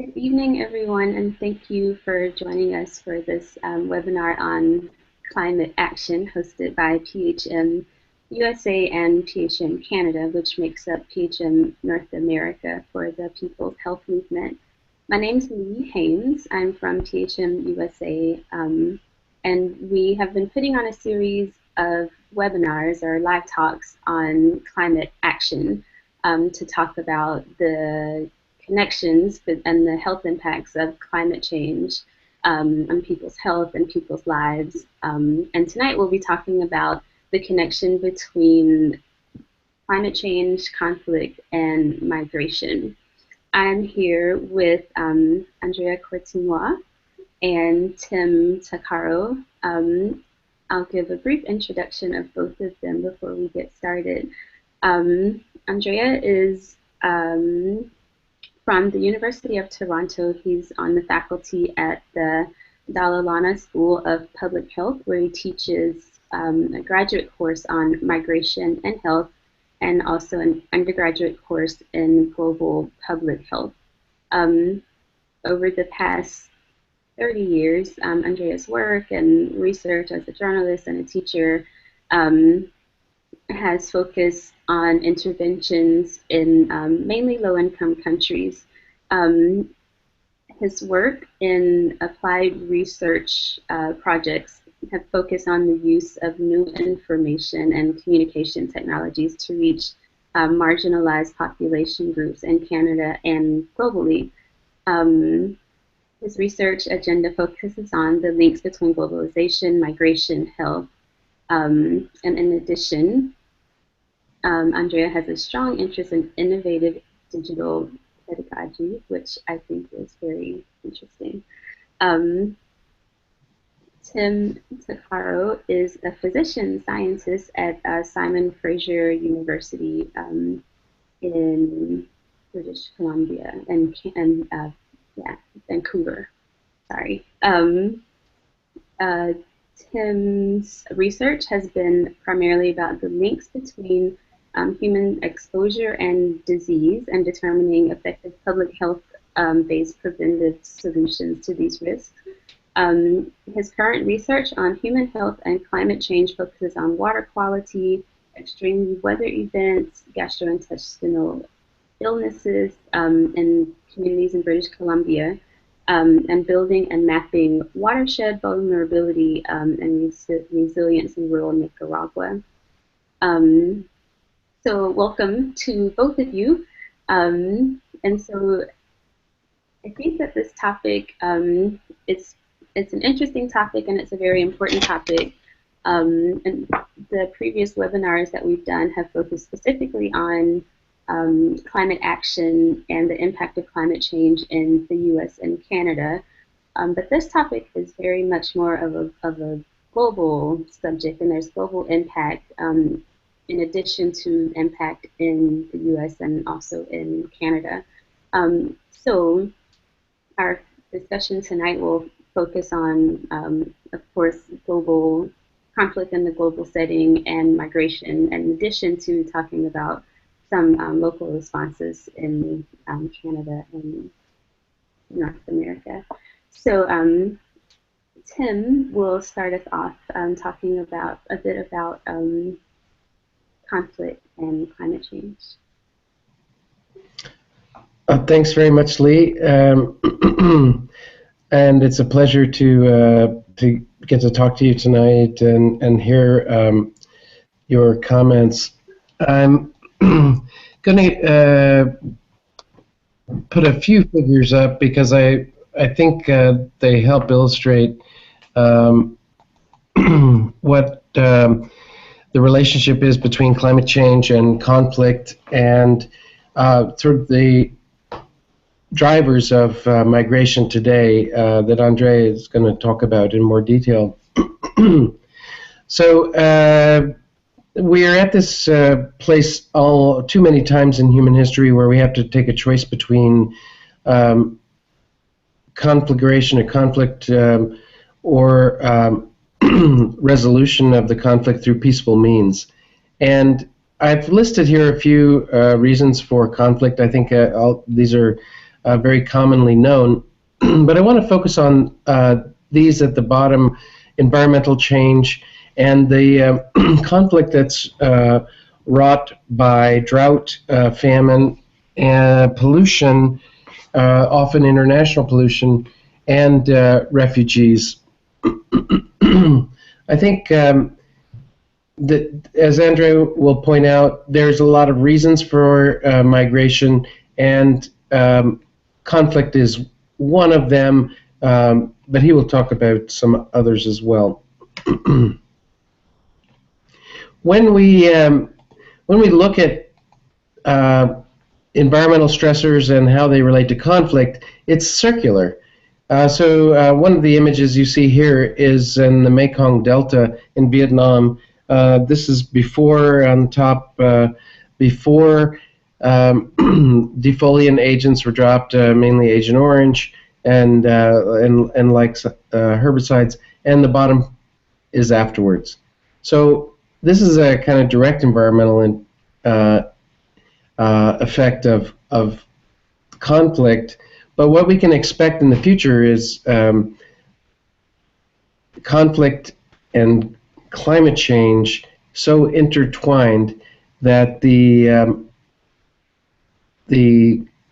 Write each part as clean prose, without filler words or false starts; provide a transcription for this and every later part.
Good evening, everyone, and thank you for joining us for this webinar on climate action hosted by PHM USA and PHM Canada, which makes up PHM North America for the People's Health Movement. My name is Lee Haynes. I'm from PHM USA, and we have been putting on a series of webinars or live talks on climate action to talk about the connections and the health impacts of climate change on people's health and people's lives. And tonight we'll be talking about the connection between climate change, conflict, and migration. I'm here with Andrea Cortinois and Tim Takaro. I'll give a brief introduction of both of them before we get started. Andrea is from the University of Toronto. He's on the faculty at the Dalla Lana School of Public Health, where he teaches a graduate course on migration and health, and also an undergraduate course in global public health. Over the past 30 years, Andrea's work and research as a journalist and a teacher has focused on interventions in mainly low-income countries. His work in applied research projects have focused on the use of new information and communication technologies to reach marginalized population groups in Canada and globally. His research agenda focuses on the links between globalization, migration, health, and in addition, Andrea has a strong interest in innovative digital pedagogy, which I think is very interesting. Tim Takaro is a physician scientist at Simon Fraser University in British Columbia and Vancouver. Sorry. Tim's research has been primarily about the links between human exposure and disease and determining effective public health-based preventive solutions to these risks. His current research on human health and climate change focuses on water quality, extreme weather events, gastrointestinal illnesses in communities in British Columbia, and building and mapping watershed vulnerability and resilience in rural Nicaragua. So welcome to both of you. And so I think that this topic, it's an interesting topic and it's a very important topic. And the previous webinars that we've done have focused specifically on climate action and the impact of climate change in the US and Canada. But this topic is very much more of a global subject, and there's global impact in addition to impact in the US and also in Canada. So our discussion tonight will focus on, of course, global conflict in the global setting and migration, in addition to talking about some local responses in Canada and North America. So Tim will start us off talking about a bit about conflict and climate change. Thanks very much, Lee. And it's a pleasure to get to talk to you tonight and hear your comments. I'm going to put a few figures up because I think they help illustrate what the relationship is between climate change and conflict and sort of the drivers of migration today that Andrea is going to talk about in more detail. So we're at this place too many times in human history where we have to take a choice between conflagration or conflict or resolution of the conflict through peaceful means. And I've listed here a few reasons for conflict. I think these are very commonly known. But I want to focus on these at the bottom: environmental change and the conflict that's wrought by drought, famine, pollution, often international pollution, and refugees. I think that, as Andrea will point out, there's a lot of reasons for migration, and conflict is one of them, but he will talk about some others as well. When we look at environmental stressors and how they relate to conflict, it's circular. So one of the images you see here is in the Mekong Delta in Vietnam. This is before, on top, before defoliant agents were dropped, mainly Agent Orange and like herbicides, and the bottom is afterwards. So this is a kind of direct environmental effect of conflict. But what we can expect in the future is conflict and climate change so intertwined that the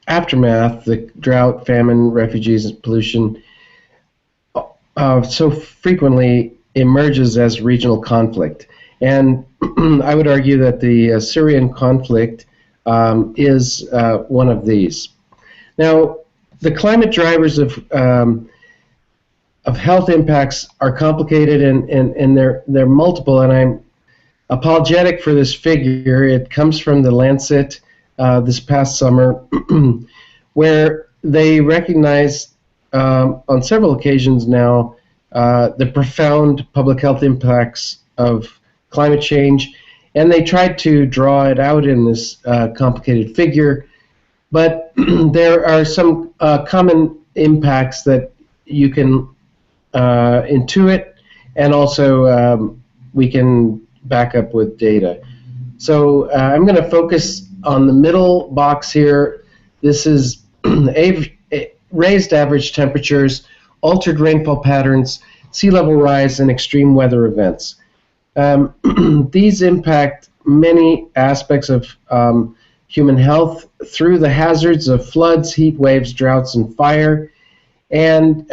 aftermath, the drought, famine, refugees, pollution, so frequently emerges as regional conflict. And I would argue that the Syrian conflict is one of these. Now, the climate drivers of health impacts are complicated, and they're multiple, and I'm apologetic for this figure. It comes from the Lancet this past summer, where they recognize on several occasions now the profound public health impacts of climate change, and they tried to draw it out in this complicated figure. But there are some common impacts that you can intuit, and also we can back up with data. So I'm going to focus on the middle box here. This is raised average temperatures, altered rainfall patterns, sea level rise, and extreme weather events. These impact many aspects of human health through the hazards of floods, heat waves, droughts, and fire, and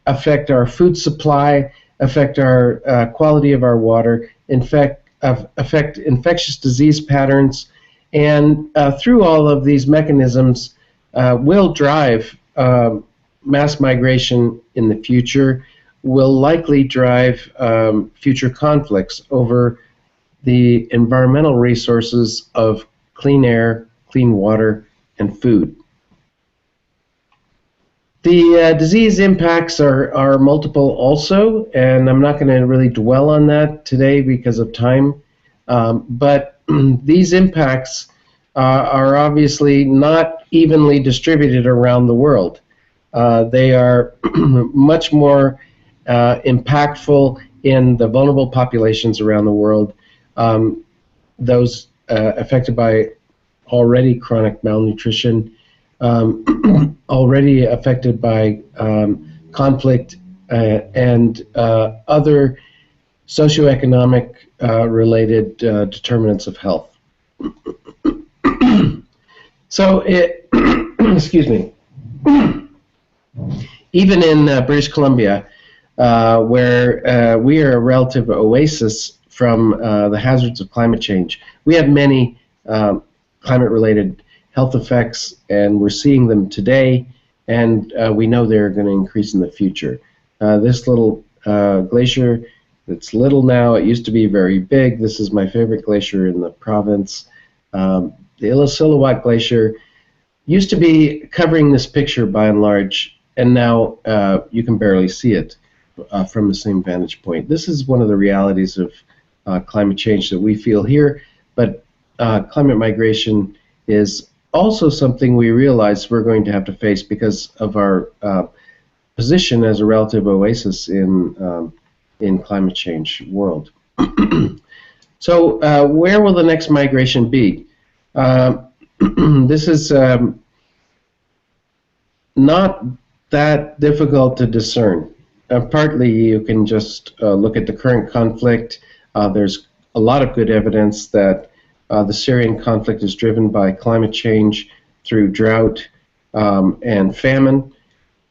affect our food supply, affect our quality of our water, affect infectious disease patterns, and through all of these mechanisms will drive mass migration in the future, will likely drive future conflicts over the environmental resources of clean air, clean water, and food. The disease impacts are multiple also, and I'm not going to really dwell on that today because of time, but these impacts are obviously not evenly distributed around the world. They are much more impactful in the vulnerable populations around the world, those affected by already chronic malnutrition, already affected by conflict and other socioeconomic related determinants of health. So, excuse me, even in British Columbia, where we are a relative oasis from the hazards of climate change, we have many climate-related health effects, and we're seeing them today, and we know they're going to increase in the future. This little glacier, it's little now, it used to be very big. This is my favorite glacier in the province. The Illecillewaet Glacier used to be covering this picture by and large, and now you can barely see it from the same vantage point. This is one of the realities of climate change that we feel here, but climate migration is also something we realize we're going to have to face because of our position as a relative oasis in climate change world. So where will the next migration be? This is not that difficult to discern. Partly, you can just look at the current conflict. There's a lot of good evidence that the Syrian conflict is driven by climate change through drought and famine.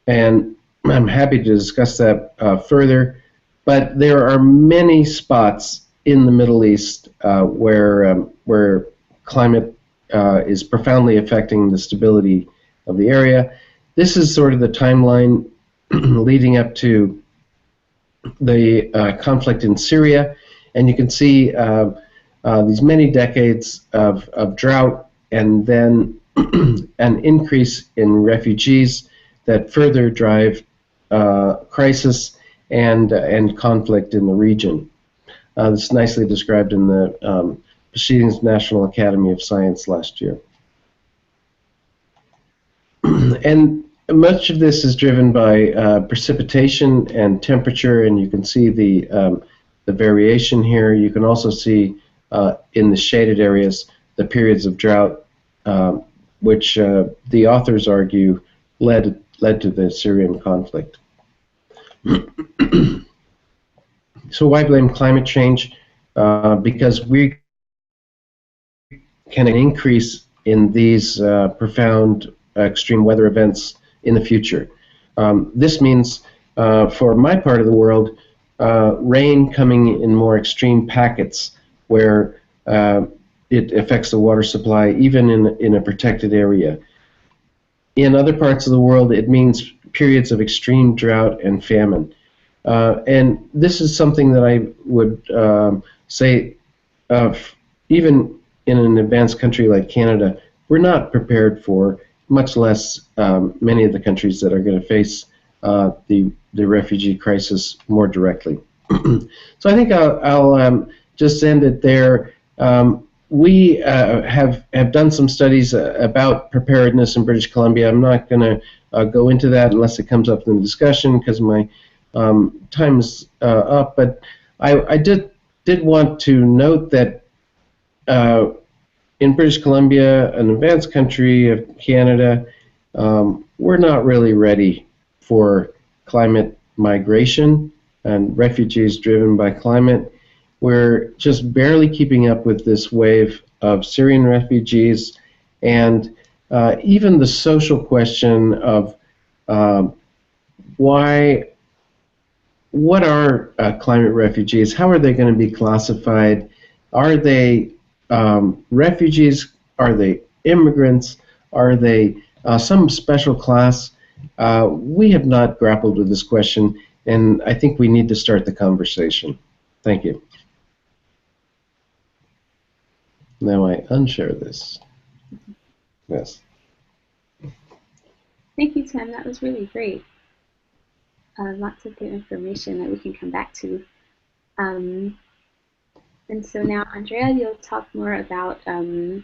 And I'm happy to discuss that further. But there are many spots in the Middle East where climate is profoundly affecting the stability of the area. This is sort of the timeline leading up to the conflict in Syria, and you can see these many decades of drought and then an increase in refugees that further drive crisis and conflict in the region. This is nicely described in the Proceedings of National Academy of Science last year. And much of this is driven by precipitation and temperature, and you can see the variation here. You can also see in the shaded areas the periods of drought, which the authors argue led to the Syrian conflict. So why blame climate change? Because we can increase in these profound extreme weather events in the future. This means, for my part of the world, rain coming in more extreme packets where it affects the water supply even in a protected area. In other parts of the world, it means periods of extreme drought and famine. And this is something that I would say, even in an advanced country like Canada, we're not prepared for, much less many of the countries that are going to face the refugee crisis more directly. So I think I'll just end it there. We have done some studies about preparedness in British Columbia. I'm not going to go into that unless it comes up in the discussion because my time is up. But I did want to note that in British Columbia, an advanced country of Canada, we're not really ready for climate migration and refugees driven by climate. We're just barely keeping up with this wave of Syrian refugees, and even the social question of what are climate refugees? How are they going to be classified? Are they refugees? Are they immigrants? Are they some special class? We have not grappled with this question, and I think we need to start the conversation. Thank you. Now I unshare this. Yes. Thank you, Tim. That was really great. Lots of good information that we can come back to. And so now, Andrea, you'll talk more about the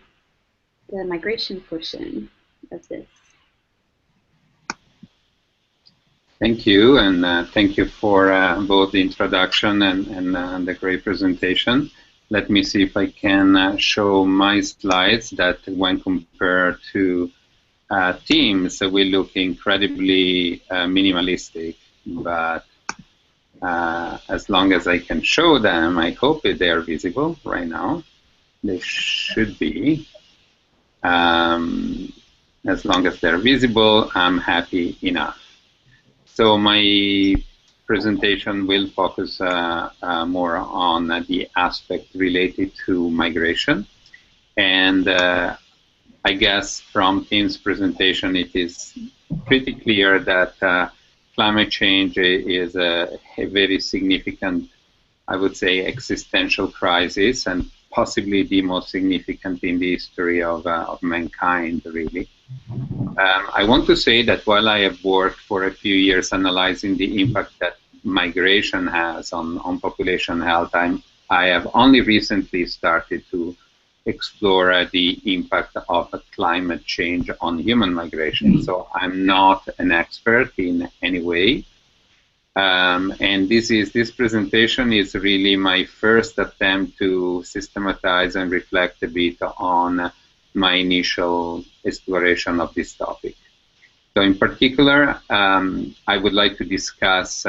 migration portion of this. Thank you, and thank you for both the introduction and the great presentation. Let me see if I can show my slides that when compared to Teams, will look incredibly minimalistic, but as long as I can show them, I hope they are visible right now. They should be. As long as they're visible, I'm happy enough. So my presentation will focus more on the aspect related to migration. And I guess from Tim's presentation, it is pretty clear that climate change is a very significant, I would say, existential crisis, and possibly the most significant in the history of mankind, really. I want to say that while I have worked for a few years analyzing the impact that migration has on population health, I have only recently started to explore the impact of climate change on human migration. So I'm not an expert in any way. And this presentation is really my first attempt to systematize and reflect a bit on my initial exploration of this topic. So in particular, I would like to discuss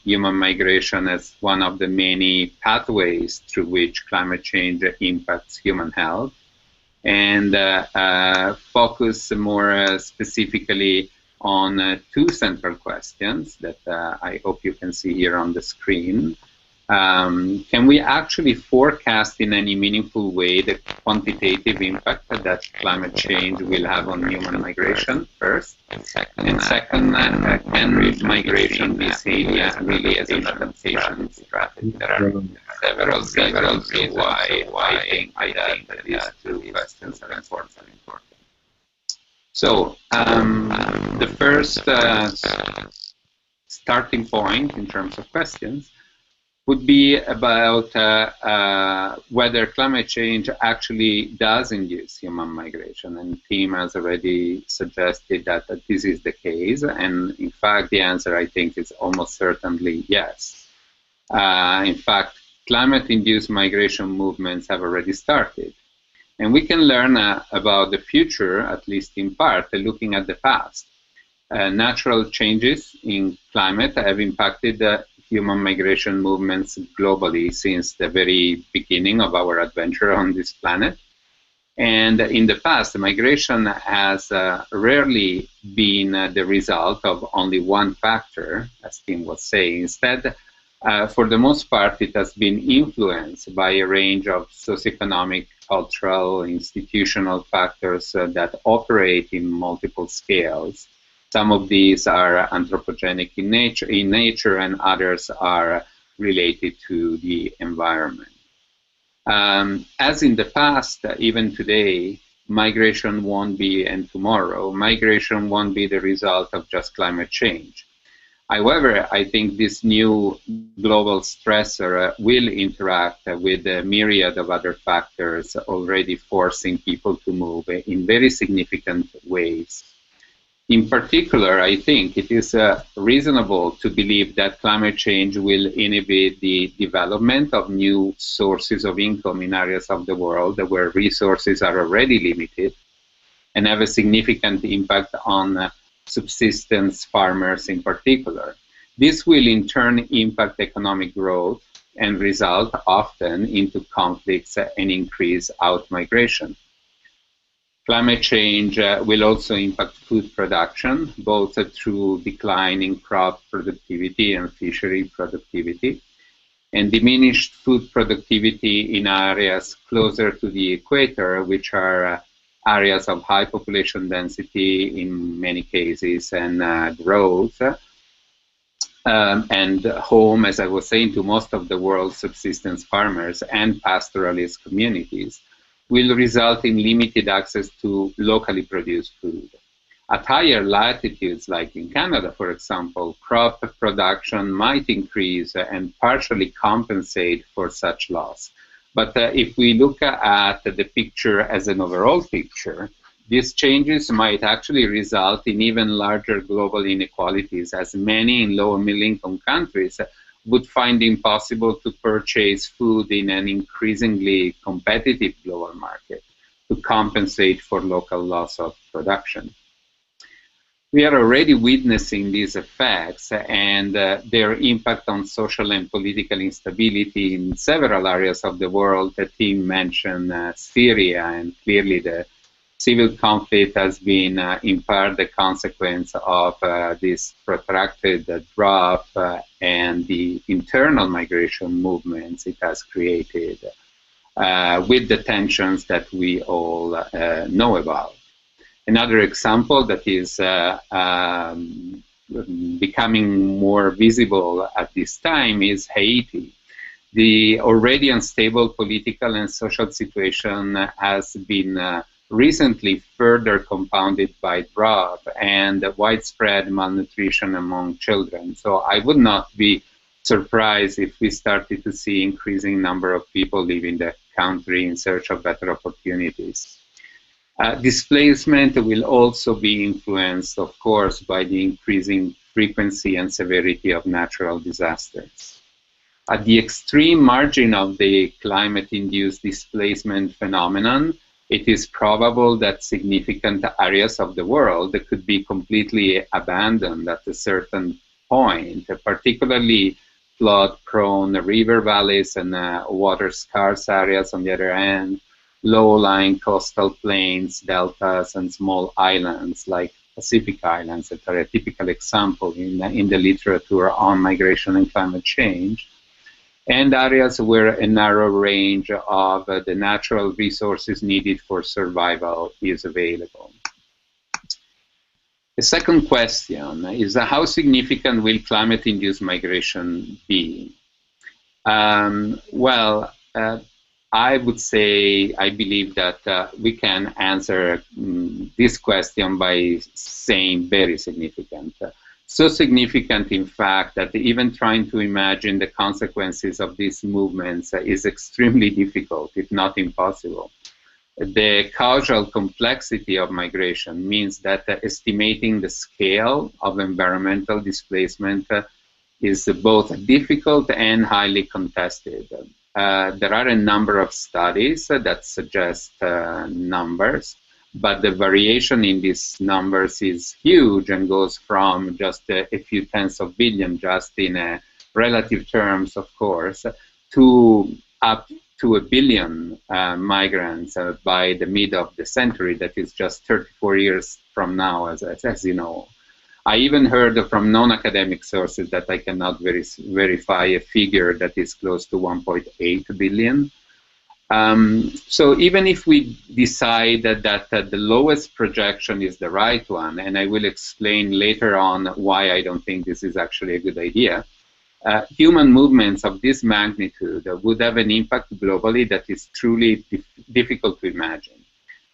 human migration as one of the many pathways through which climate change impacts human health, and focus more specifically on two central questions that I hope you can see here on the screen. Can we actually forecast in any meaningful way the quantitative impact that climate change will have on human migration, first? And second, can migration be seen really as an adaptation strategy? There are several reasons why I think that these two questions are important. So, the first starting point in terms of questions would be about whether climate change actually does induce human migration. And Tim has already suggested that this is the case. And in fact, the answer, I think, is almost certainly yes. In fact, climate-induced migration movements have already started. And we can learn about the future, at least in part, looking at the past. Natural changes in climate have impacted human migration movements globally since the very beginning of our adventure on this planet. And in the past, migration has rarely been the result of only one factor, as Tim was saying. Instead, for the most part, it has been influenced by a range of socioeconomic, cultural, institutional factors that operate in multiple scales. Some of these are anthropogenic in nature, and others are related to the environment. As in the past, even today, migration won't be, and tomorrow, migration won't be the result of just climate change. However, I think this new global stressor will interact with a myriad of other factors already forcing people to move in very significant ways. In particular, I think it is reasonable to believe that climate change will inhibit the development of new sources of income in areas of the world where resources are already limited and have a significant impact on subsistence farmers in particular. This will in turn impact economic growth and result often into conflicts and increase out-migration. Climate change will also impact food production, both through declining crop productivity and fishery productivity, and diminished food productivity in areas closer to the equator, which are areas of high population density in many cases and growth, and home, as I was saying, to most of the world's subsistence farmers and pastoralist communities, will result in limited access to locally produced food. At higher latitudes, like in Canada, for example, crop production might increase and partially compensate for such loss. But if we look at the picture as an overall picture, these changes might actually result in even larger global inequalities, as many in low and middle-income countries would find it impossible to purchase food in an increasingly competitive global market to compensate for local loss of production. We are already witnessing these effects and their impact on social and political instability in several areas of the world. The team mentioned Syria, and clearly the civil conflict has been in part the consequence of this protracted drop and the internal migration movements it has created with the tensions that we all know about. Another example that is becoming more visible at this time is Haiti. The already unstable political and social situation has been recently further compounded by drought and widespread malnutrition among children. So I would not be surprised if we started to see increasing number of people leaving the country in search of better opportunities. Displacement will also be influenced, of course, by the increasing frequency and severity of natural disasters. At the extreme margin of the climate-induced displacement phenomenon, it is probable that significant areas of the world could be completely abandoned at a certain point, particularly flood-prone river valleys and water-scarce areas on the other hand, low-lying coastal plains, deltas, and small islands like Pacific Islands that are a typical example in the literature on migration and climate change, and areas where a narrow range of the natural resources needed for survival is available. The second question is how significant will climate-induced migration be? I would say I believe that we can answer this question by saying very significant. So significant, in fact, that even trying to imagine the consequences of these movements is extremely difficult, if not impossible. The causal complexity of migration means that estimating the scale of environmental displacement is both difficult and highly contested. There are a number of studies that suggest numbers, but the variation in these numbers is huge and goes from just a few tens of billion, just in relative terms, of course, to up to 1 billion migrants by the mid of the century. That is just 34 years from now, as you know. I even heard from non-academic sources that I cannot verify a figure that is close to 1.8 billion. So even if we decide that the lowest projection is the right one, and I will explain later on why I don't think this is actually a good idea, human movements of this magnitude would have an impact globally that is truly difficult to imagine.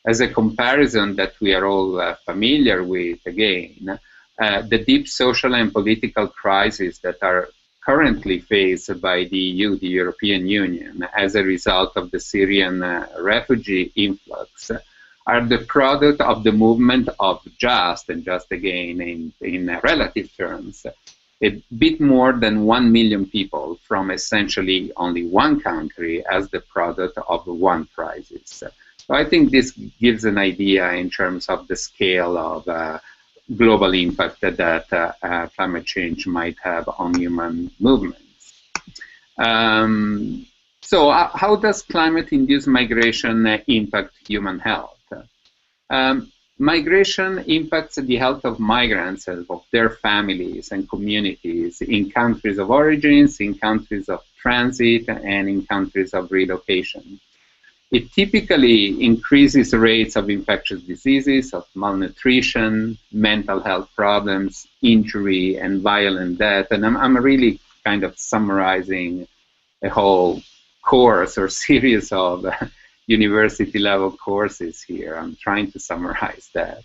As a comparison that we are all familiar with, again, the deep social and political crises that are currently faced by the EU, the European Union, as a result of the Syrian refugee influx, are the product of the movement of just again in relative terms, a bit more than 1 million people from essentially only one country as the product of one crisis. So I think this gives an idea in terms of the scale of global impact that climate change might have on human movements. So how does climate-induced migration impact human health? Migration impacts the health of migrants, of their families and communities in countries of origins, in countries of transit, and in countries of relocation. It typically increases rates of infectious diseases, of malnutrition, mental health problems, injury, and violent death. And I'm really kind of summarizing a whole course or series of university-level courses here. I'm trying to summarize that.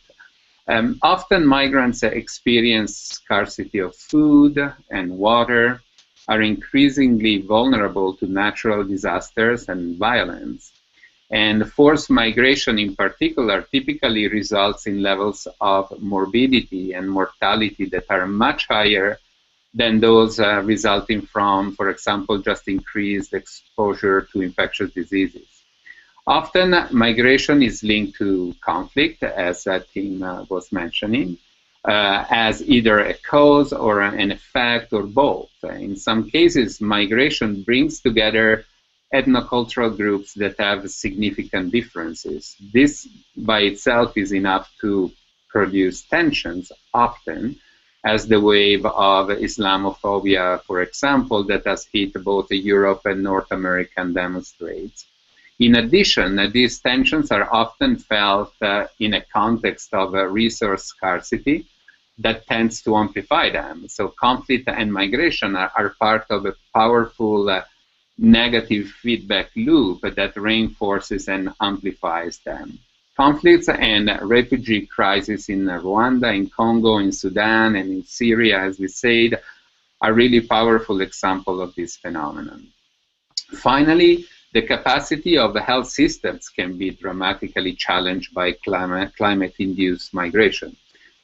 Often migrants experience scarcity of food and water, are increasingly vulnerable to natural disasters and violence. And forced migration in particular typically results in levels of morbidity and mortality that are much higher than those resulting from, for example, just increased exposure to infectious diseases. Often migration is linked to conflict, as Tim was mentioning, as either a cause or an effect or both. In some cases, migration brings together ethnocultural groups that have significant differences. This by itself is enough to produce tensions often, as the wave of Islamophobia, for example, that has hit both Europe and North America demonstrates. In addition, these tensions are often felt in a context of resource scarcity that tends to amplify them. So conflict and migration are part of a powerful negative feedback loop that reinforces and amplifies them. Conflicts and refugee crises in Rwanda, in Congo, in Sudan, and in Syria, as we said, are really powerful examples of this phenomenon. Finally, the capacity of the health systems can be dramatically challenged by climate-induced migration.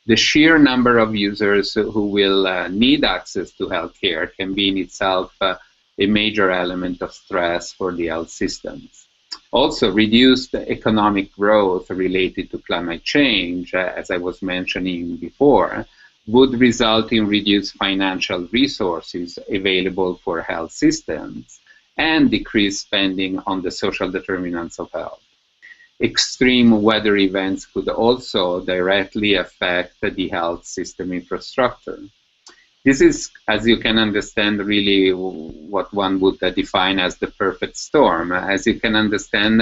The sheer number of users who will need access to healthcare can be in itself a major element of stress for the health systems. Also, reduced economic growth related to climate change, as I was mentioning before, would result in reduced financial resources available for health systems and decreased spending on the social determinants of health. Extreme weather events could also directly affect the health system infrastructure. This is, as you can understand, really what one would define as the perfect storm. As you can understand,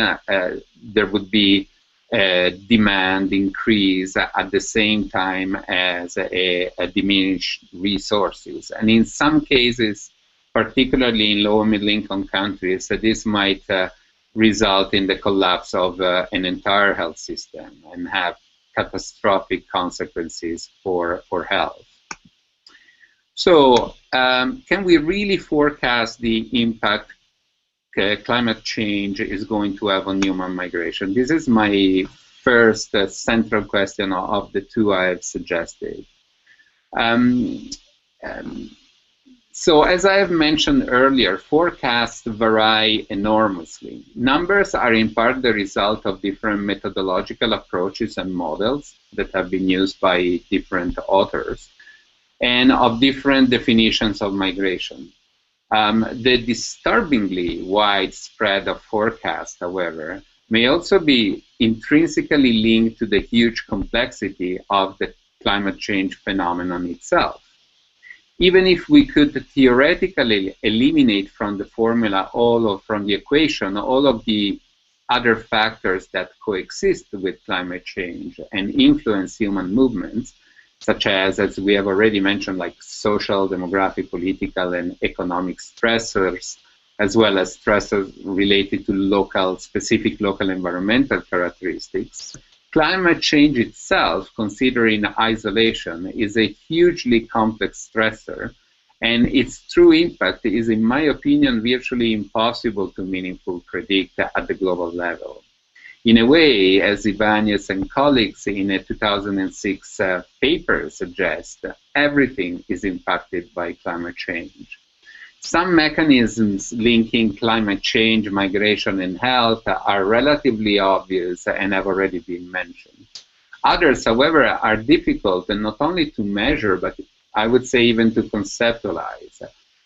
there would be a demand increase at the same time as a diminished resources. And in some cases, particularly in low and middle income countries, this might result in the collapse of an entire health system and have catastrophic consequences for health. So, can we really forecast the impact climate change is going to have on human migration? This is my first central question of the two I have suggested. So as I have mentioned earlier, forecasts vary enormously. Numbers are in part the result of different methodological approaches and models that have been used by different authors, and of different definitions of migration. The disturbingly wide spread of forecasts, however, may also be intrinsically linked to the huge complexity of the climate change phenomenon itself. Even if we could theoretically eliminate from the formula from the equation all of the other factors that coexist with climate change and influence human movements, such as we have already mentioned, like social, demographic, political, and economic stressors, as well as stressors related to specific local environmental characteristics. Climate change itself, considered in isolation, is a hugely complex stressor, and its true impact is, in my opinion, virtually impossible to meaningfully predict at the global level. In a way, as Ibanez and colleagues in a 2006 paper suggest, everything is impacted by climate change. Some mechanisms linking climate change, migration, and health are relatively obvious and have already been mentioned. Others, however, are difficult, and not only to measure, but I would say even to conceptualize.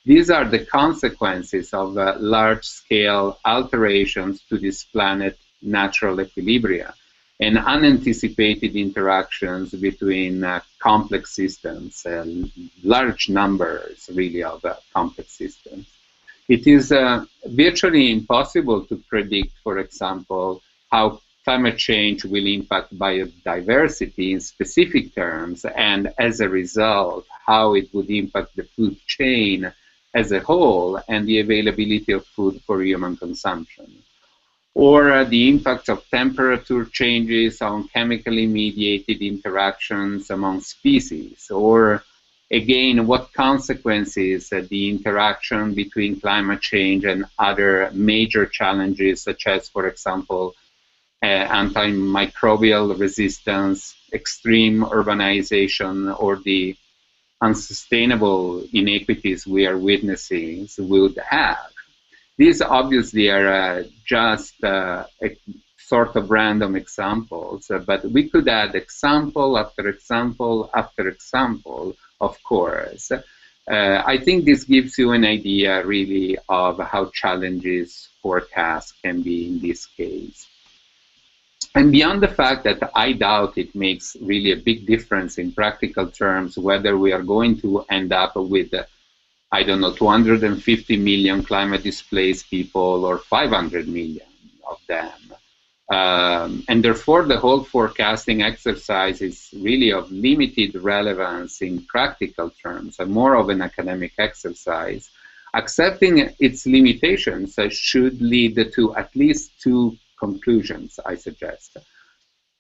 These are the consequences of large-scale alterations to this planet's natural equilibria and unanticipated interactions between complex systems, large numbers really of complex systems. It is virtually impossible to predict, for example, how climate change will impact biodiversity in specific terms, and as a result, how it would impact the food chain as a whole and the availability of food for human consumption. Or the impact of temperature changes on chemically mediated interactions among species, or again, what consequences the interaction between climate change and other major challenges, such as, for example, antimicrobial resistance, extreme urbanization, or the unsustainable inequities we are witnessing would have. These obviously are just a sort of random examples, but we could add example after example after example, of course. I think this gives you an idea, really, of how challenges forecasts can be in this case. And beyond the fact that I doubt it makes really a big difference in practical terms whether we are going to end up with 250 million climate displaced people or 500 million of them. And therefore, the whole forecasting exercise is really of limited relevance in practical terms, and more of an academic exercise. Accepting its limitations should lead to at least two conclusions, I suggest.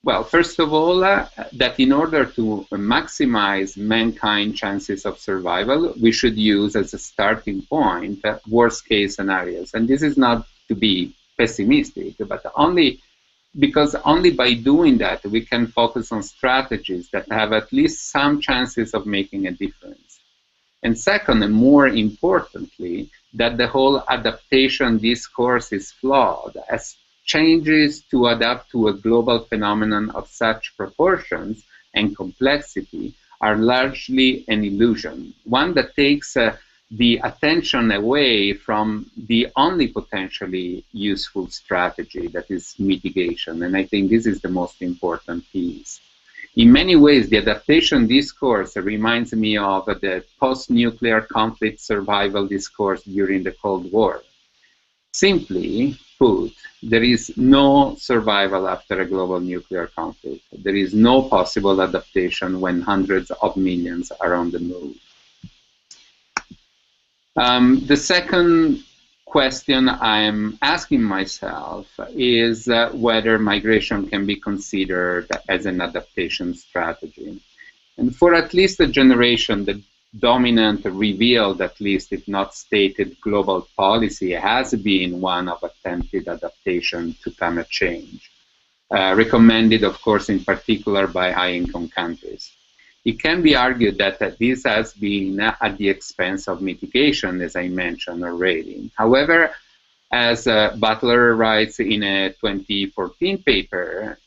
Well, first of all, that in order to maximize mankind's chances of survival, we should use as a starting point worst-case scenarios. And this is not to be pessimistic, but only by doing that, we can focus on strategies that have at least some chances of making a difference. And second, and more importantly, that the whole adaptation discourse is flawed, changes to adapt to a global phenomenon of such proportions and complexity are largely an illusion, one that takes the attention away from the only potentially useful strategy, that is mitigation. And I think this is the most important piece. In many ways, the adaptation discourse reminds me of the post-nuclear conflict survival discourse during the Cold War. Simply put, there is no survival after a global nuclear conflict. There is no possible adaptation when hundreds of millions are on the move. The second question I'm asking myself is whether migration can be considered as an adaptation strategy. And for at least a generation, the dominant, revealed, at least if not stated, global policy has been one of attempted adaptation to climate change, recommended, of course, in particular by high-income countries. It can be argued that this has been at the expense of mitigation, as I mentioned already. However, as Butler writes in a 2014 paper,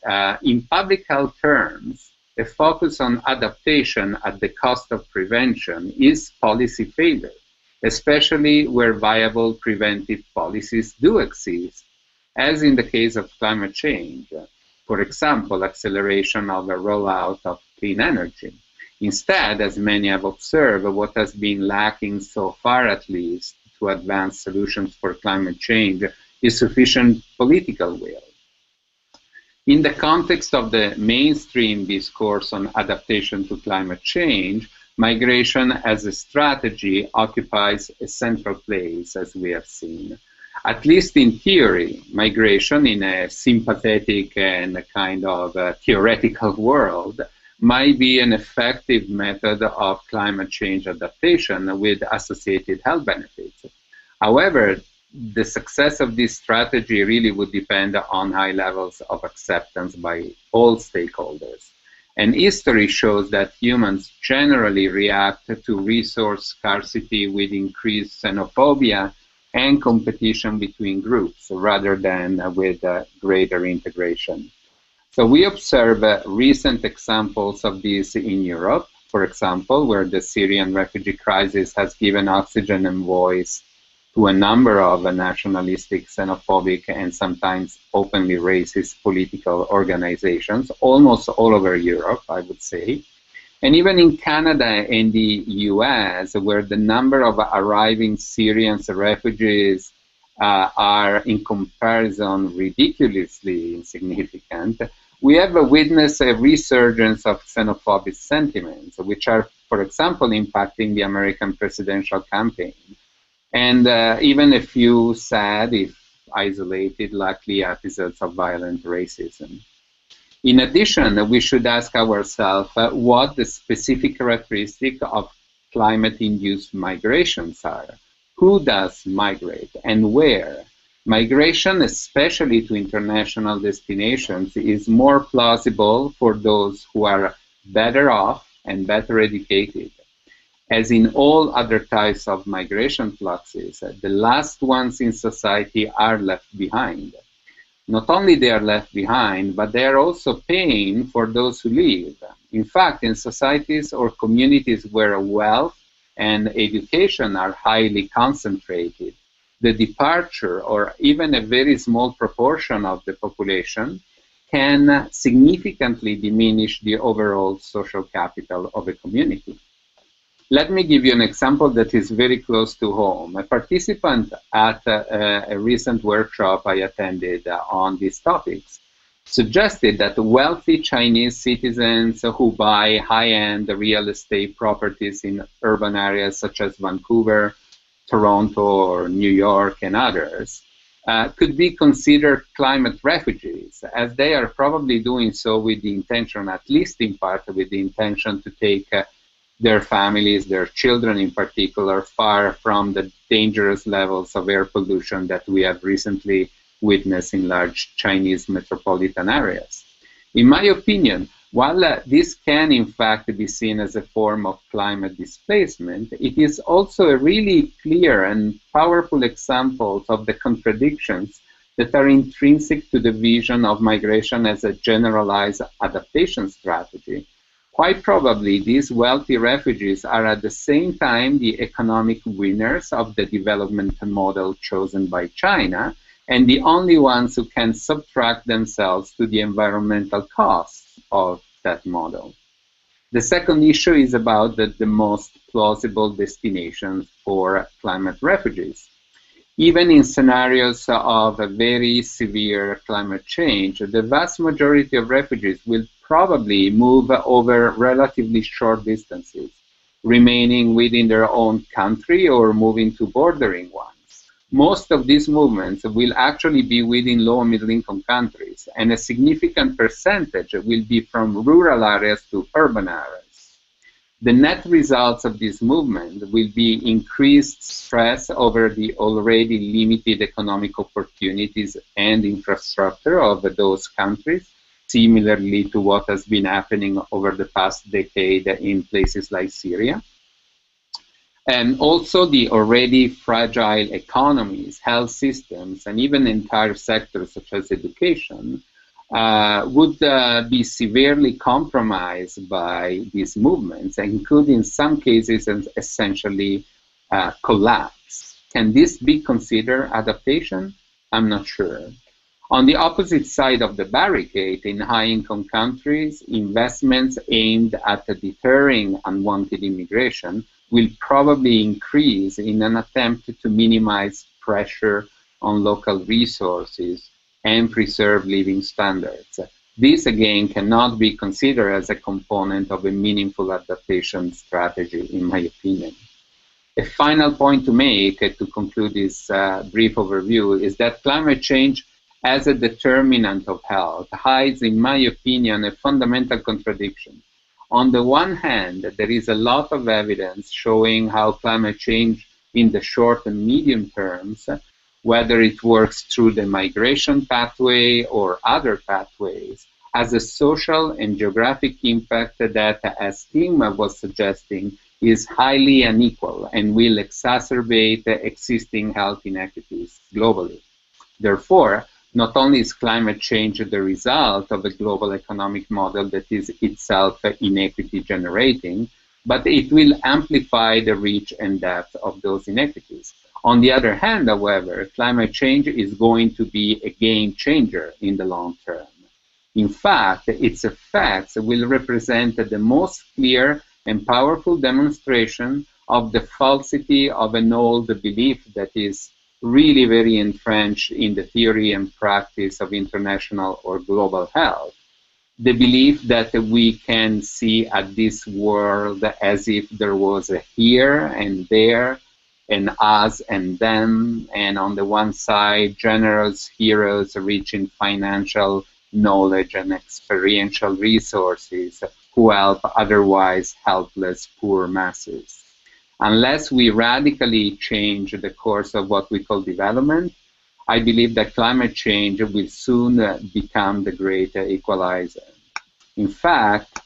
in public health terms, a focus on adaptation at the cost of prevention is policy failure, especially where viable preventive policies do exist, as in the case of climate change. For example, acceleration of the rollout of clean energy. Instead, as many have observed, what has been lacking so far, at least, to advance solutions for climate change is sufficient political will. In the context of the mainstream discourse on adaptation to climate change, migration as a strategy occupies a central place, as we have seen. At least in theory, migration in a sympathetic and kind of theoretical world might be an effective method of climate change adaptation with associated health benefits. However, the success of this strategy really would depend on high levels of acceptance by all stakeholders. And history shows that humans generally react to resource scarcity with increased xenophobia and competition between groups rather than with greater integration. So we observe recent examples of this in Europe, for example, where the Syrian refugee crisis has given oxygen and voice to a number of nationalistic, xenophobic, and sometimes openly racist political organizations, almost all over Europe, I would say. And even in Canada and the US, where the number of arriving Syrian refugees are in comparison ridiculously insignificant, we have witnessed a resurgence of xenophobic sentiments, which are, for example, impacting the American presidential campaign. And even a few sad, if isolated, likely episodes of violent racism. In addition, we should ask ourselves what the specific characteristics of climate-induced migrations are. Who does migrate and where? Migration, especially to international destinations, is more plausible for those who are better off and better educated. As in all other types of migration fluxes, the last ones in society are left behind. Not only they are left behind, but they are also paying for those who leave. In fact, in societies or communities where wealth and education are highly concentrated, the departure or even a very small proportion of the population can significantly diminish the overall social capital of a community. Let me give you an example that is very close to home. A participant at a recent workshop I attended on these topics suggested that wealthy Chinese citizens who buy high-end real estate properties in urban areas such as Vancouver, Toronto, or New York, and others, could be considered climate refugees, as they are probably doing so with the intention, at least in part, with the intention to take their families, their children in particular, far from the dangerous levels of air pollution that we have recently witnessed in large Chinese metropolitan areas. In my opinion, while this can in fact be seen as a form of climate displacement, it is also a really clear and powerful example of the contradictions that are intrinsic to the vision of migration as a generalized adaptation strategy. Quite probably, these wealthy refugees are at the same time the economic winners of the development model chosen by China, and the only ones who can subtract themselves to the environmental costs of that model. The second issue is about the most plausible destinations for climate refugees. Even in scenarios of a very severe climate change, the vast majority of refugees will probably move over relatively short distances, remaining within their own country or moving to bordering ones. Most of these movements will actually be within low and middle income countries, and a significant percentage will be from rural areas to urban areas. The net results of this movement will be increased stress over the already limited economic opportunities and infrastructure of those countries, similarly to what has been happening over the past decade in places like Syria. And also the already fragile economies, health systems, and even entire sectors such as education would be severely compromised by these movements and could in some cases essentially collapse. Can this be considered adaptation? I'm not sure. On the opposite side of the barricade, in high-income countries, investments aimed at deterring unwanted immigration will probably increase in an attempt to minimize pressure on local resources and preserve living standards. This, again, cannot be considered as a component of a meaningful adaptation strategy, in my opinion. A final point to make to conclude this brief overview is that climate change as a determinant of health hides, in my opinion, a fundamental contradiction. On the one hand, there is a lot of evidence showing how climate change in the short and medium terms, whether it works through the migration pathway or other pathways, has a social and geographic impact that, as Tim was suggesting, is highly unequal and will exacerbate existing health inequities globally. Therefore, not only is climate change the result of a global economic model that is itself inequity generating, but it will amplify the reach and depth of those inequities. On the other hand, however, climate change is going to be a game changer in the long term. In fact, its effects will represent the most clear and powerful demonstration of the falsity of an old belief that is really very entrenched in the theory and practice of international or global health. The belief that we can see at this world as if there was a here and there, and us and them, and on the one side, generous heroes reaching financial knowledge and experiential resources who help otherwise helpless poor masses. Unless we radically change the course of what we call development, I believe that climate change will soon become the great equalizer. In fact,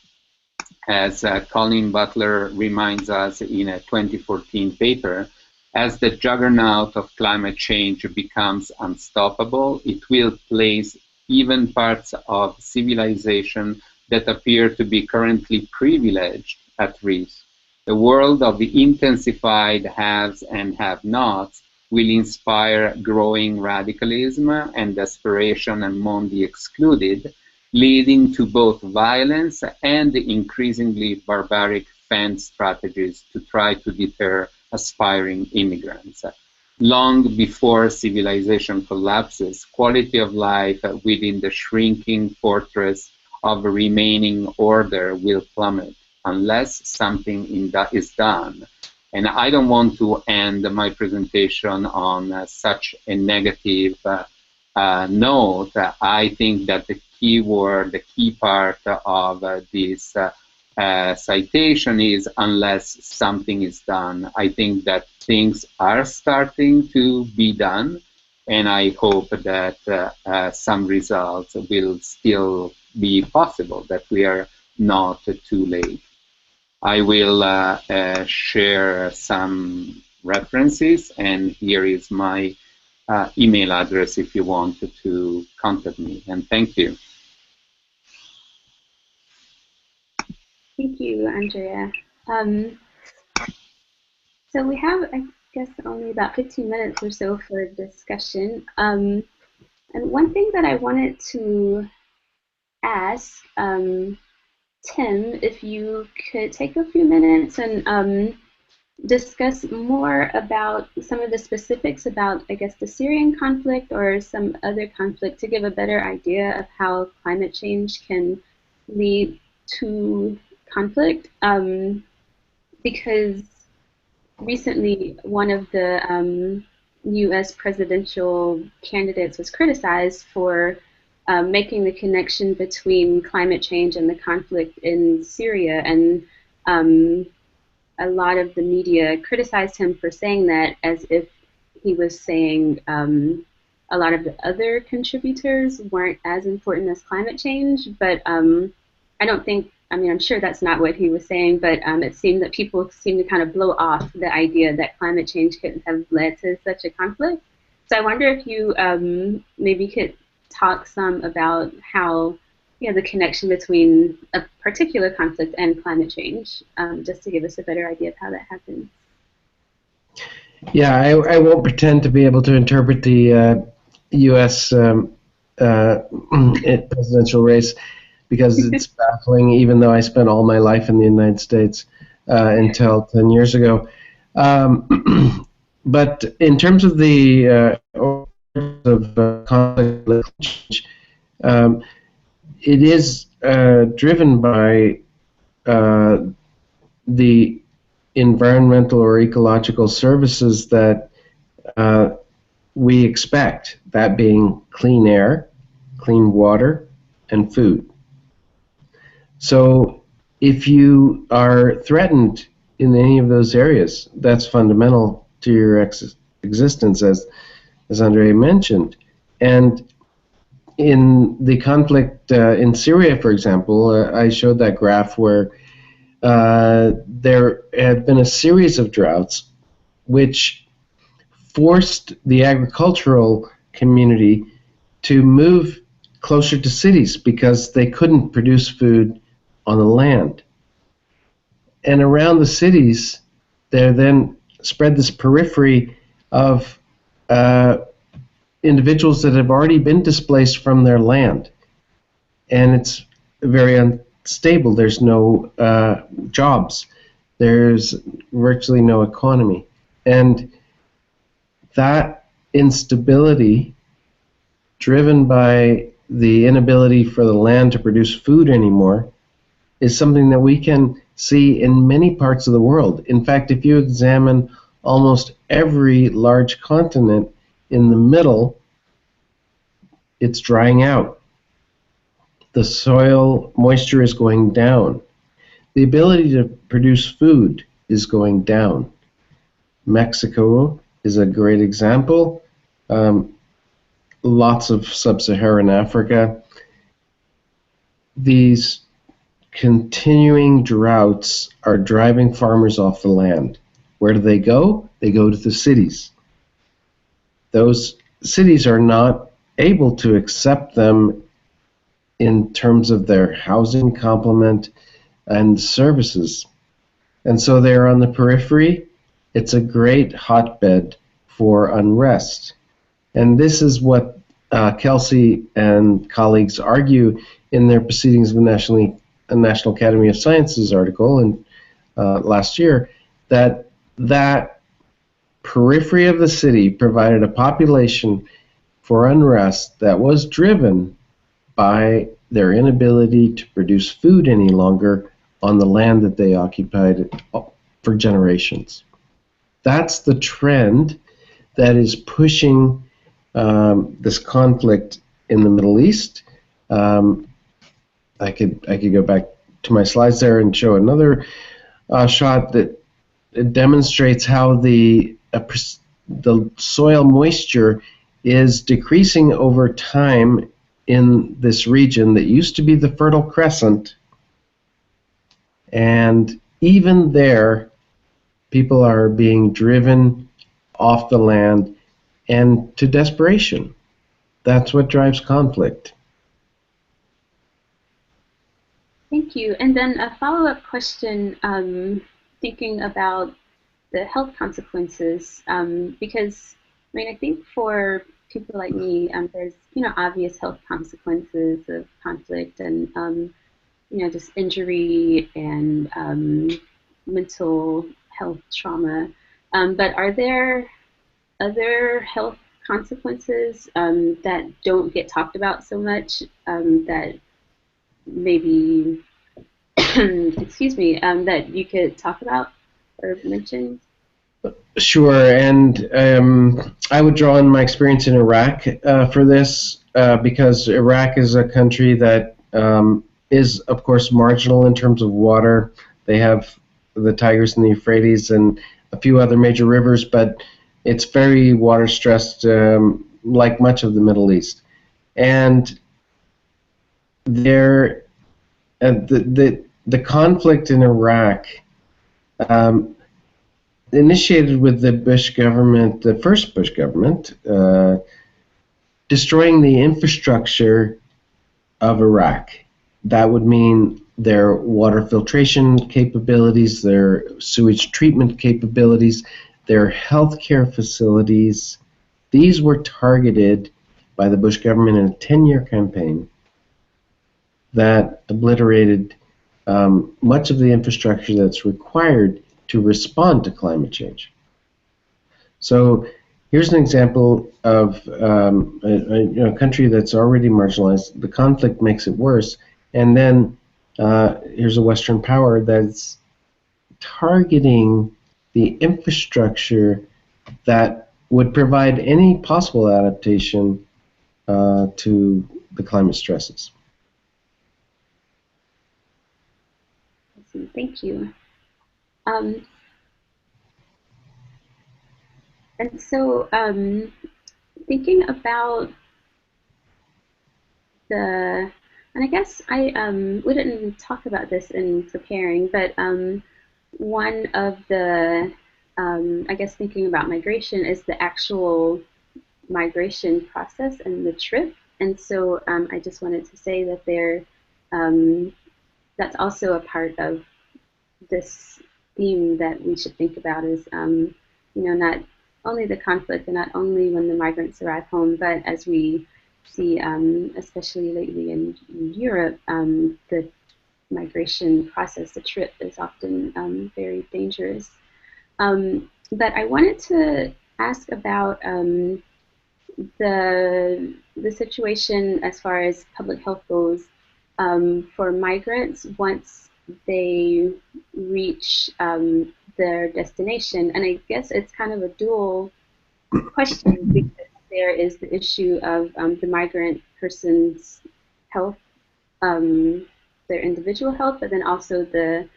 as Colin Butler reminds us in a 2014 paper, as the juggernaut of climate change becomes unstoppable, it will place even parts of civilization that appear to be currently privileged at risk. The world of the intensified haves and have-nots will inspire growing radicalism and desperation among the excluded, leading to both violence and increasingly barbaric fence strategies to try to deter aspiring immigrants. Long before civilization collapses, quality of life within the shrinking fortress of remaining order will plummet unless something is done. And I don't want to end my presentation on such a negative note. I think that the key word, the key part of this citation is unless something is done. I think that things are starting to be done, and I hope that some results will still be possible, that we are not too late. I will share some references, and here is my email address if you want to contact me. And thank you. Thank you, Andrea. So we have, I guess, only about 15 minutes or so for discussion. And one thing that I wanted to ask Tim, if you could take a few minutes and discuss more about some of the specifics about, I guess, the Syrian conflict or some other conflict to give a better idea of how climate change can lead to conflict. Because recently, one of the US presidential candidates was criticized for making the connection between climate change and the conflict in Syria. And a lot of the media criticized him for saying that as if he was saying a lot of the other contributors weren't as important as climate change. But I don't think, I mean, I'm sure that's not what he was saying, but it seemed that people seemed to kind of blow off the idea that climate change couldn't have led to such a conflict. So I wonder if you maybe could talk some about how, you know, the connection between a particular conflict and climate change, just to give us a better idea of how that happens. Yeah, I won't pretend to be able to interpret the U.S. Presidential race because it's baffling, even though I spent all my life in the United States until 10 years ago. But in terms of the conflict change, it is driven by the environmental or ecological services that we expect, that being clean air, clean water, and food. So if you are threatened in any of those areas, that's fundamental to your existence, as Andrea mentioned. And in the conflict in Syria, for example, I showed that graph where there had been a series of droughts which forced the agricultural community to move closer to cities because they couldn't produce food on the land. And around the cities, there then spread this periphery of individuals that have already been displaced from their land. And it's very unstable. There's no jobs. There's virtually no economy. And that instability, driven by the inability for the land to produce food anymore, is something that we can see in many parts of the world. In fact, if you examine almost every large continent in the middle, it's drying out. The soil moisture is going down. The ability to produce food is going down. Mexico is a great example. Lots of sub-Saharan Africa. These continuing droughts are driving farmers off the land. Where do they go? They go to the cities. Those cities are not able to accept them in terms of their housing complement and services. And so they're on the periphery. It's a great hotbed for unrest. And this is what Kelsey and colleagues argue in their Proceedings of the National Academy of Sciences article in, last year, that periphery of the city provided a population for unrest that was driven by their inability to produce food any longer on the land that they occupied for generations. That's the trend that is pushing this conflict in the Middle East. I could go back to my slides there and show another shot that it demonstrates how the soil moisture is decreasing over time in this region that used to be the Fertile Crescent. And even there, people are being driven off the land and to desperation. That's what drives conflict. Thank you. And then a follow-up question, thinking about the health consequences, because I mean, I think for people like me, there's obvious health consequences of conflict and just injury and mental health trauma. But are there other health consequences that don't get talked about so much that maybe, excuse me, that you could talk about or mention? Sure, and I would draw on my experience in Iraq for this, because Iraq is a country that is, of course, marginal in terms of water. They have the Tigris and the Euphrates and a few other major rivers, but it's very water stressed, like much of the Middle East. And there, the conflict in Iraq initiated with the Bush government, the first Bush government, destroying the infrastructure of Iraq. That would mean their water filtration capabilities, their sewage treatment capabilities, their healthcare facilities. These were targeted by the Bush government in a 10-year campaign that obliterated much of the infrastructure that's required to respond to climate change. So here's an example of a country that's already marginalized. The conflict makes it worse, and then here's a Western power that's targeting the infrastructure that would provide any possible adaptation to the climate stresses. Thank you. And so, thinking about and I guess we didn't talk about this in preparing, but one of the, I guess thinking about migration is the actual migration process and the trip. And so I just wanted to say that that's also a part of this theme that we should think about is, not only the conflict and not only when the migrants arrive home, but as we see, especially lately in Europe, the migration process, the trip is often very dangerous. But I wanted to ask about the situation as far as public health goes for migrants once they reach their destination. And I guess it's kind of a dual question because there is the issue of the migrant person's health, their individual health, but then also the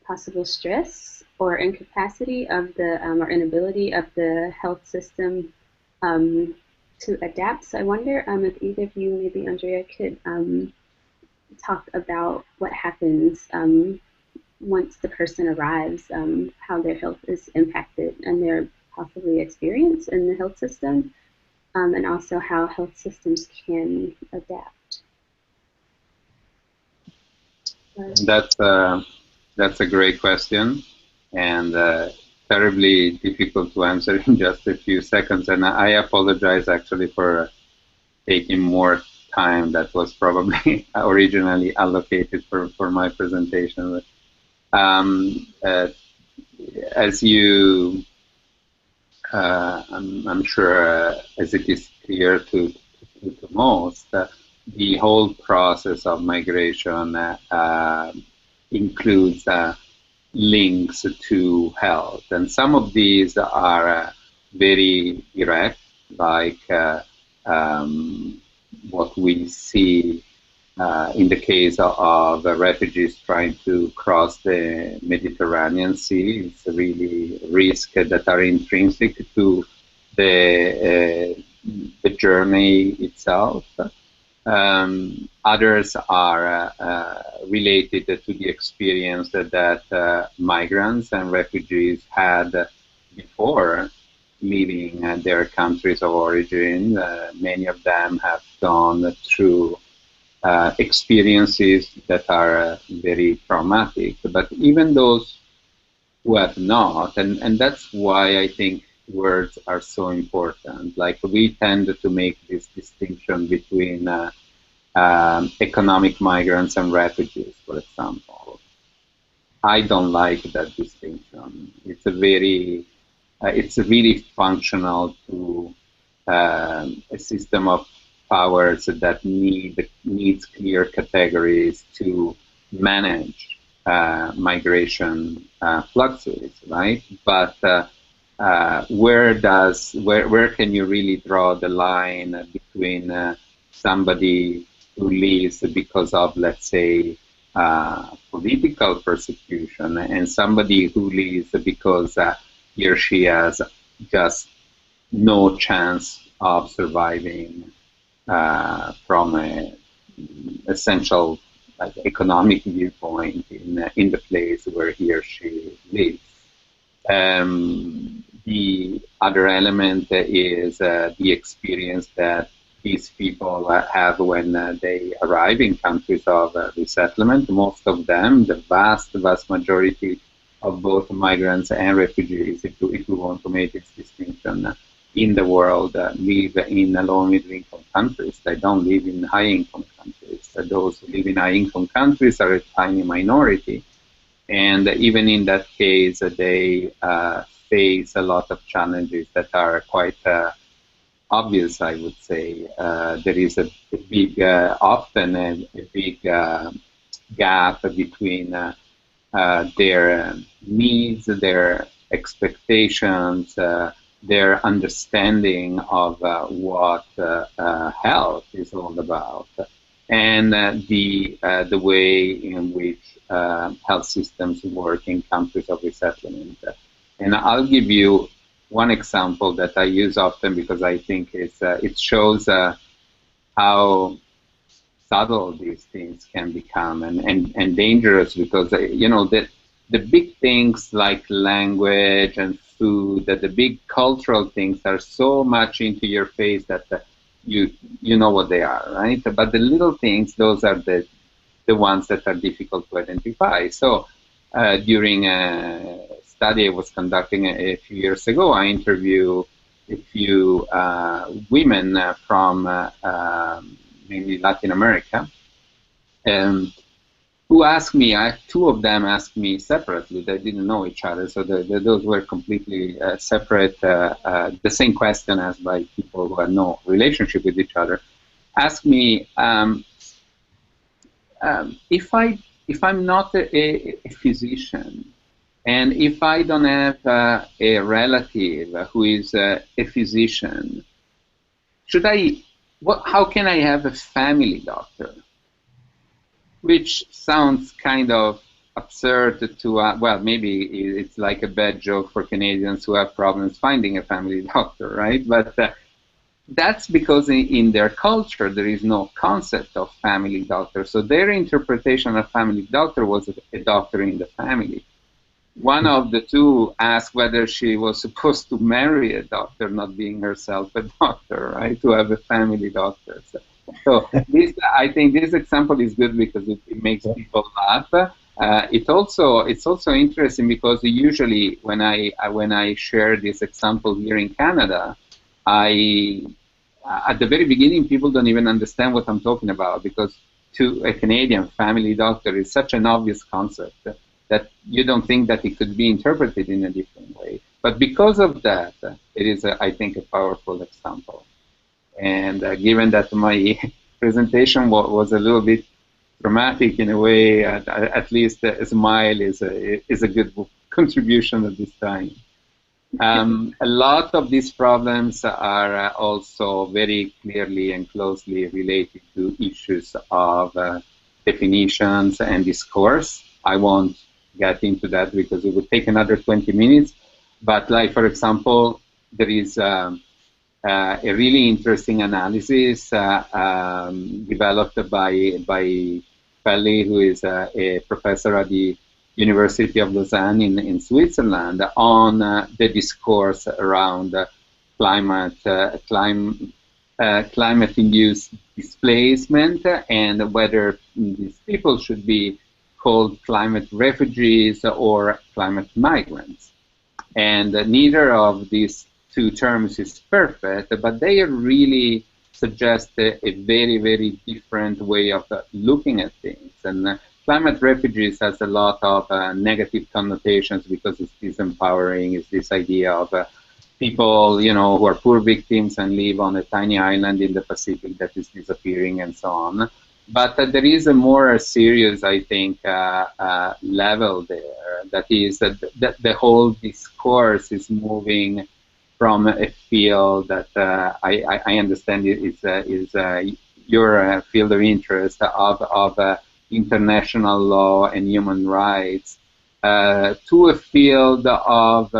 possible stress or incapacity of or inability of the health system to adapt. So I wonder if either of you, maybe Andrea, could talk about what happens once the person arrives, how their health is impacted and their possibly experience in the health system, and also how health systems can adapt. That's a great question, and terribly difficult to answer in just a few seconds. And I apologize actually for taking more time that was probably originally allocated for my presentation. As you, I'm sure, as it is clear to most, the whole process of migration includes links to health, and some of these are very direct, like what we see in the case of refugees trying to cross the Mediterranean Sea. It's really risks that are intrinsic to the journey itself. Others are related to the experience that migrants and refugees had before leaving their countries of origin. Many of them have gone through experiences that are very traumatic. But even those who have not, and that's why I think words are so important. Like we tend to make this distinction between economic migrants and refugees, for example. I don't like that distinction. It's really functional to a system of powers that needs clear categories to manage migration fluxes, right? But where can you really draw the line between somebody who leaves because of, let's say, political persecution and somebody who leaves because he or she has just no chance of surviving from an essential economic viewpoint in the place where he or she lives. The other element is the experience that these people have when they arrive in countries of resettlement. Most of them, the vast majority of both migrants and refugees, if we want to make this distinction, in the world live in low and middle income countries. They don't live in high income countries. Those who live in high income countries are a tiny minority. And even in that case, they face a lot of challenges that are quite obvious, I would say. There is a big, often a big gap between their needs, their expectations, their understanding of what health is all about, and the way in which health systems work in countries of resettlement. And I'll give you one example that I use often because I think it shows how subtle these things can become and dangerous, because the big things like language and food, that the big cultural things are so much into your face that you know what they are, right? But the little things, those are the ones that are difficult to identify. So during a study I was conducting a few years ago, I interviewed a few women from mainly Latin America, who asked me, two of them asked me separately, they didn't know each other, so those were completely separate, the same question asked by people who had no relationship with each other, asked me, if I'm not a physician, and if I don't have a relative who is a physician, how can I have a family doctor? Which sounds kind of absurd to, well, maybe it's like a bad joke for Canadians who have problems finding a family doctor, right? But that's because in their culture, there is no concept of family doctor. So their interpretation of family doctor was a doctor in the family. One of the two asked whether she was supposed to marry a doctor, not being herself a doctor, right? To have a family doctor. So this, I think this example is good because it makes people laugh. It's also interesting because usually when I share this example here in Canada, at the very beginning, people don't even understand what I'm talking about, because to a Canadian, family doctor is such an obvious concept that you don't think that it could be interpreted in a different way. But because of that, it is, I think, a powerful example. And given that my presentation was a little bit dramatic in a way, at least a smile is a good contribution at this time. A lot of these problems are also very clearly and closely related to issues of definitions and discourse. I won't get into that because it would take another 20 minutes. But like, for example, there is a really interesting analysis developed by Pelli, who is a professor at the University of Lausanne in Switzerland on the discourse around climate-induced displacement and whether these people should be called climate refugees or climate migrants. And neither of these two terms is perfect, but they really suggest a very, very different way of looking at things. And climate refugees has a lot of negative connotations because it's disempowering. It's this idea of people, who are poor victims and live on a tiny island in the Pacific that is disappearing and so on. But there is a more serious, I think, level there. That is that the whole discourse is moving from a field that I understand is your field of interest of international law and human rights to a field of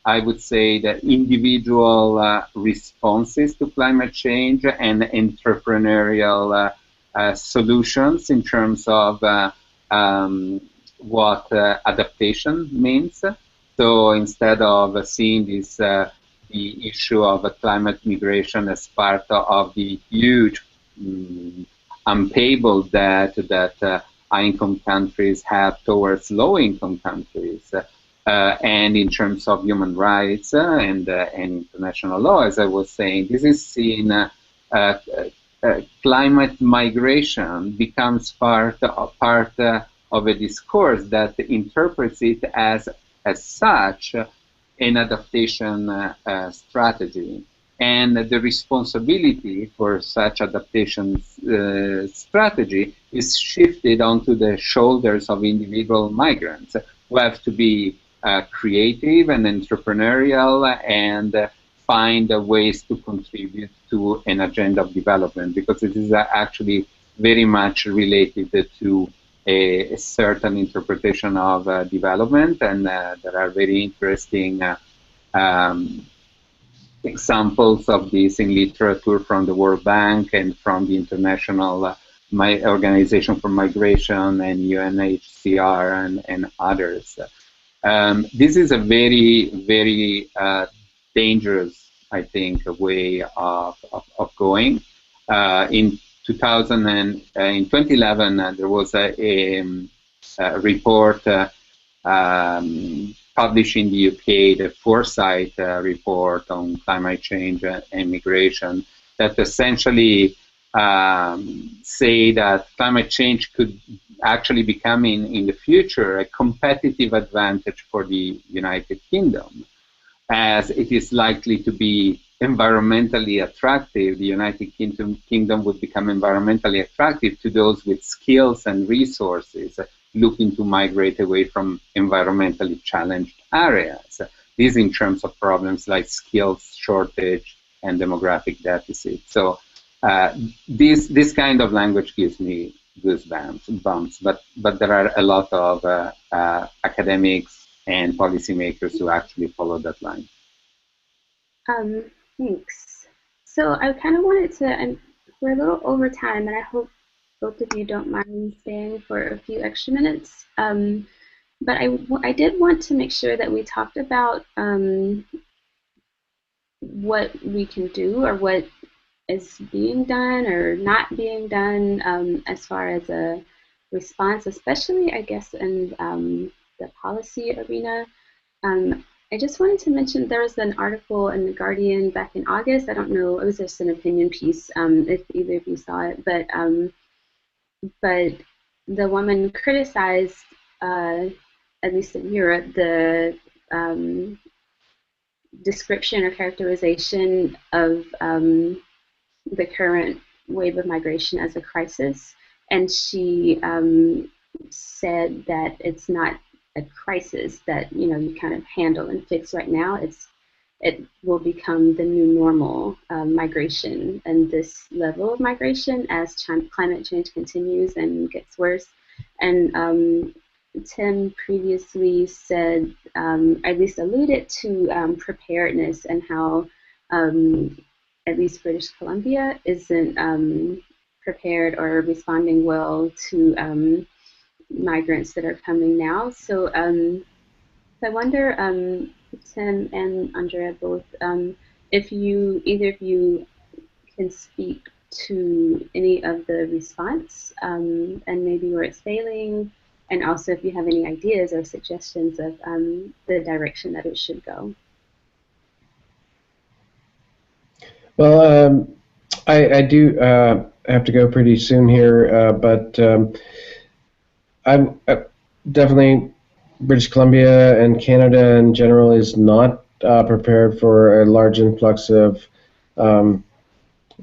I would say the individual responses to climate change and entrepreneurial solutions in terms of what adaptation means. So instead of seeing this the issue of climate migration as part of the huge unpayable debt that high-income countries have towards low-income countries, and in terms of human rights and international law, as I was saying, this is seen. Climate migration becomes part of a discourse that interprets it as such an adaptation strategy. And the responsibility for such adaptation strategy is shifted onto the shoulders of individual migrants who have to be creative and entrepreneurial and find ways to contribute to an agenda of development, because it is actually very much related to a certain interpretation of development, and there are very interesting examples of this in literature from the World Bank and from the International Organization for Migration and UNHCR and others. This is a very, very dangerous, I think, way of going. In 2011, there was a report published in the UK, the Foresight report on climate change and migration, that essentially say that climate change could actually become in the future a competitive advantage for the United Kingdom, as it is likely to be environmentally attractive. The United Kingdom would become environmentally attractive to those with skills and resources looking to migrate away from environmentally challenged areas. This in terms of problems like skills shortage and demographic deficit. So this kind of language gives me goosebumps, but there are a lot of academics and policymakers who actually follow that line. Thanks. So I kind of wanted to, and we're a little over time, and I hope both of you don't mind staying for a few extra minutes. But I did want to make sure that we talked about what we can do, or what is being done or not being done as far as a response, especially, I guess, in the policy arena. I just wanted to mention there was an article in The Guardian back in August. I don't know, it was just an opinion piece, if either of you saw it, but the woman criticized, at least in Europe, the description or characterization of the current wave of migration as a crisis, and she said that it's not a crisis that you kind of handle and fix right now. It will become the new normal, migration, and this level of migration as climate change continues and gets worse. And Tim previously said, at least alluded to preparedness, and how at least British Columbia isn't prepared or responding well to migrants that are coming now. So, I wonder, Tim and Andrea both, if either of you can speak to any of the response, and maybe where it's failing, and also if you have any ideas or suggestions of the direction that it should go. Well, I do have to go pretty soon here, but I'm definitely British Columbia and Canada in general is not prepared for a large influx of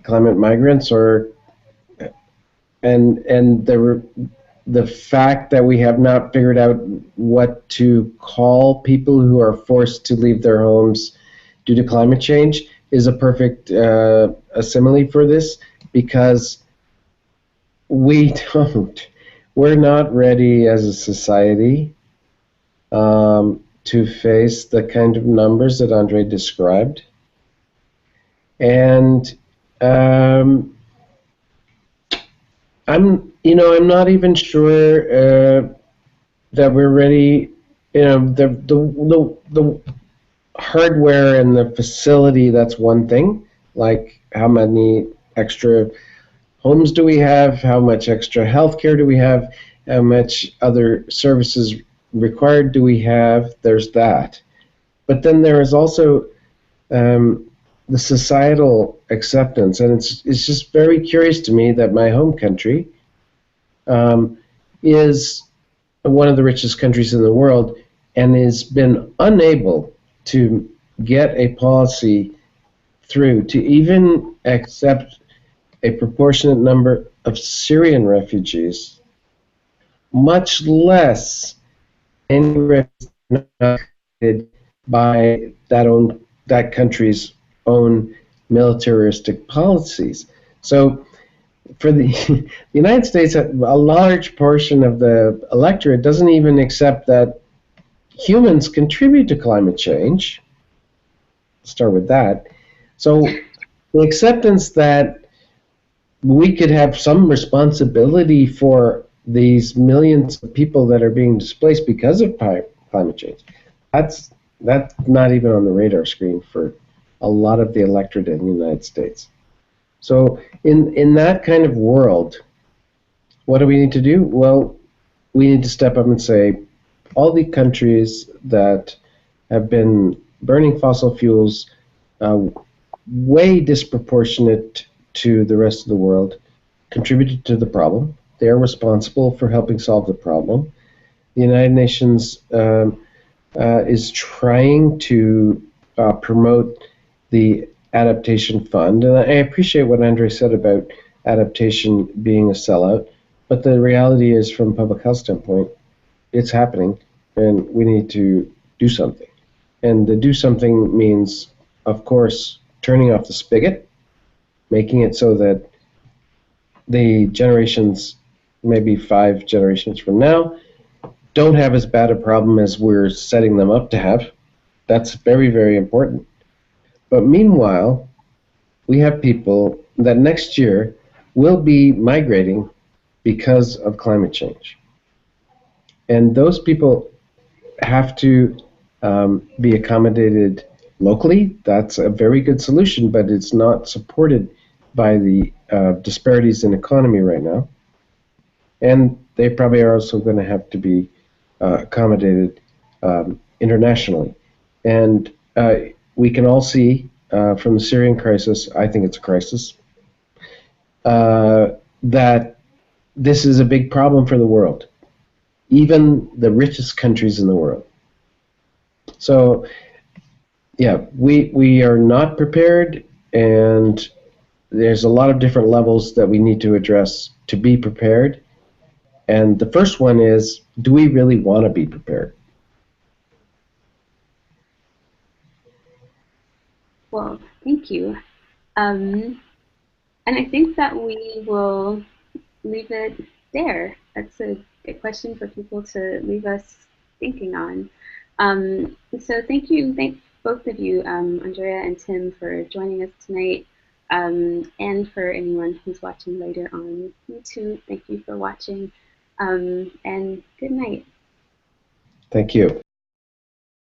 climate migrants, and the fact that we have not figured out what to call people who are forced to leave their homes due to climate change is a perfect a simile for this, because we're not ready as a society to face the kind of numbers that Andre described. And I'm not even sure that we're ready. The hardware and the facility, that's one thing. Like, how many extra homes do we have? How much extra healthcare do we have? How much other services required do we have? There's that. But then there is also the societal acceptance, and it's just very curious to me that my home country is one of the richest countries in the world and has been unable to get a policy through to even accept a proportionate number of Syrian refugees, much less any refugees not created by that country's own militaristic policies. So for the, the United States, a large portion of the electorate doesn't even accept that humans contribute to climate change. Start with that. So the acceptance that we could have some responsibility for these millions of people that are being displaced because of climate change, that's not even on the radar screen for a lot of the electorate in the United States. So in that kind of world, what do we need to do? Well, we need to step up and say, all the countries that have been burning fossil fuels way disproportionate to the rest of the world contributed to the problem. They're responsible for helping solve the problem. The United Nations is trying to promote the adaptation fund, and I appreciate what Andre said about adaptation being a sellout, but the reality is, from a public health standpoint, it's happening, and we need to do something. And the do something means, of course, turning off the spigot, making it so that the generations, maybe 5 generations from now, don't have as bad a problem as we're setting them up to have. That's very, very important. But meanwhile, we have people that next year will be migrating because of climate change. And those people have to be accommodated locally. That's a very good solution, but it's not supported by the disparities in economy right now. And they probably are also going to have to be accommodated internationally. And we can all see from the Syrian crisis, I think it's a crisis, that this is a big problem for the world, even the richest countries in the world. So, yeah, we are not prepared, and there's a lot of different levels that we need to address to be prepared. And the first one is, do we really want to be prepared? Well, thank you. And I think that we will leave it there. That's a good question for people to leave us thinking on. So thank both of you, Andrea and Tim, for joining us tonight. And for anyone who's watching later on YouTube, thank you for watching. And good night. Thank you.